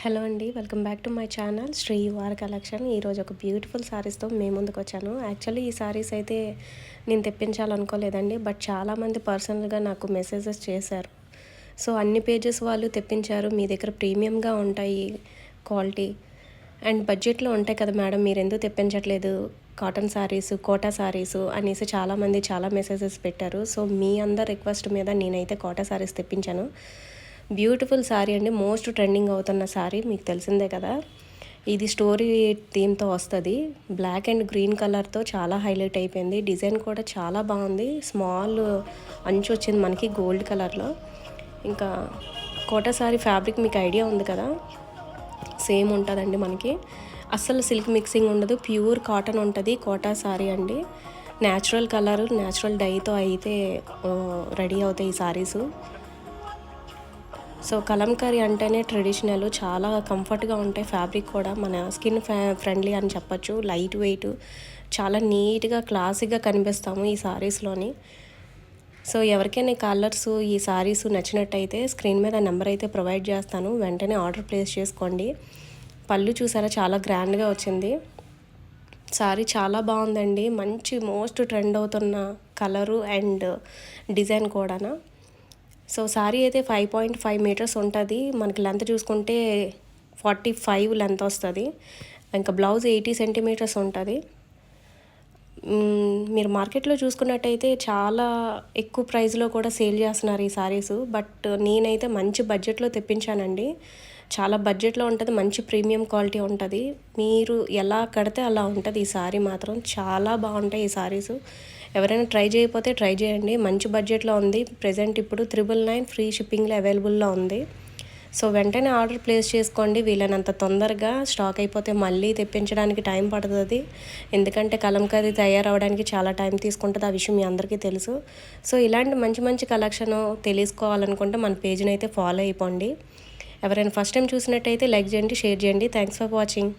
Hello అండి. Welcome back to my channel Sri వార్ collection. ఈరోజు ఒక బ్యూటిఫుల్ శారీస్తో మేము ముందుకు వచ్చాను. యాక్చువల్లీ ఈ శారీస్ అయితే నేను తెప్పించాలనుకోలేదండి. బట్ చాలామంది పర్సనల్గా నాకు మెసేజెస్ చేశారు. సో అన్ని పేజెస్ వాళ్ళు తెప్పించారు. మీ దగ్గర ప్రీమియంగా ఉంటాయి క్వాలిటీ అండ్ బడ్జెట్లో ఉంటాయి కదా మేడం, మీరు ఎందుకు తెప్పించట్లేదు కాటన్ శారీస్, కోటా శారీస్ అనేసి చాలామంది చాలా మెసేజెస్ పెట్టారు. సో మీ అందరి రిక్వెస్ట్ మీద నేనైతే కోటా శారీస్ తెప్పించాను. బ్యూటిఫుల్ శారీ అండి, మోస్ట్ ట్రెండింగ్ అవుతున్న శారీ, మీకు తెలిసిందే కదా. ఇది స్టోరీ థీమ్తో వస్తుంది. బ్లాక్ అండ్ గ్రీన్ కలర్తో చాలా హైలైట్ అయిపోయింది. డిజైన్ కూడా చాలా బాగుంది. స్మాల్ అంచు వచ్చింది మనకి గోల్డ్ కలర్లో. ఇంకా కోటా శారీ ఫ్యాబ్రిక్ మీకు ఐడియా ఉంది కదా, సేమ్ ఉంటుందండి మనకి. అస్సలు సిల్క్ మిక్సింగ్ ఉండదు, ప్యూర్ కాటన్ ఉంటుంది కోటా శారీ అండి. న్యాచురల్ కలర్, న్యాచురల్ డైతో అయితే రెడీ అవుతాయి ఈ శారీసు. సో కలంకారీ అంటేనే ట్రెడిషనల్, చాలా కంఫర్ట్గా ఉంటాయి. ఫ్యాబ్రిక్ కూడా మన స్కిన్ ఫ్రెండ్లీ అని చెప్పచ్చు. లైట్ వెయిట్, చాలా నీట్గా క్లాసీగా కనిపిస్తాము ఈ శారీస్లోని. సో ఎవరికైనా కలర్స్ ఈ శారీస్ నచ్చినట్టయితే స్క్రీన్ మీద నెంబర్ అయితే ప్రొవైడ్ చేస్తాను, వెంటనే ఆర్డర్ ప్లేస్ చేసుకోండి. పళ్ళు చూసారా, చాలా గ్రాండ్గా వచ్చింది. శారీ చాలా బాగుందండి, మంచి మోస్ట్ ట్రెండ్ అవుతున్న కలరు అండ్ డిజైన్ కూడా. సో శారీ అయితే 5.5 మీటర్స్ ఉంటుంది. మనకి లెంత్ చూసుకుంటే 45 లెంత్ వస్తుంది. ఇంకా బ్లౌజ్ 80 సెంటీమీటర్స్ ఉంటుంది. మీరు మార్కెట్లో చూసుకున్నట్టయితే చాలా ఎక్కువ ప్రైస్లో కూడా సేల్ చేస్తున్నారు ఈ శారీస్. బట్ నేనైతే మంచి బడ్జెట్లో తెప్పించానండి. చాలా బడ్జెట్లో ఉంటుంది, మంచి ప్రీమియం క్వాలిటీ ఉంటుంది. మీరు ఎలా కడితే అలా ఉంటుంది ఈ శారీ. మాత్రం చాలా బాగుంటాయి ఈ శారీస్. ఎవరైనా ట్రై చేయకపోతే ట్రై చేయండి, మంచి బడ్జెట్లో ఉంది. ప్రజెంట్ ఇప్పుడు 999 ఫ్రీ షిప్పింగ్లో అవైలబుల్లో ఉంది. సో వెంటనే ఆర్డర్ ప్లేస్ చేసుకోండి వీలైనంత తొందరగా. స్టాక్ అయిపోతే మళ్ళీ తెప్పించడానికి టైం పడుతుంది, ఎందుకంటే కలంకారీ తయారవడానికి చాలా టైం తీసుకుంటుంది. ఆ విషయం మీ అందరికీ తెలుసు. సో ఇలాంటి మంచి మంచి కలెక్షన్ తెలుసుకోవాలనుకుంటే మన పేజ్ని అయితే ఫాలో అయిపోండి. ఎవరైనా ఫస్ట్ టైం చూసినట్టయితే లైక్ చేయండి, షేర్ చేయండి. Thanks for watching.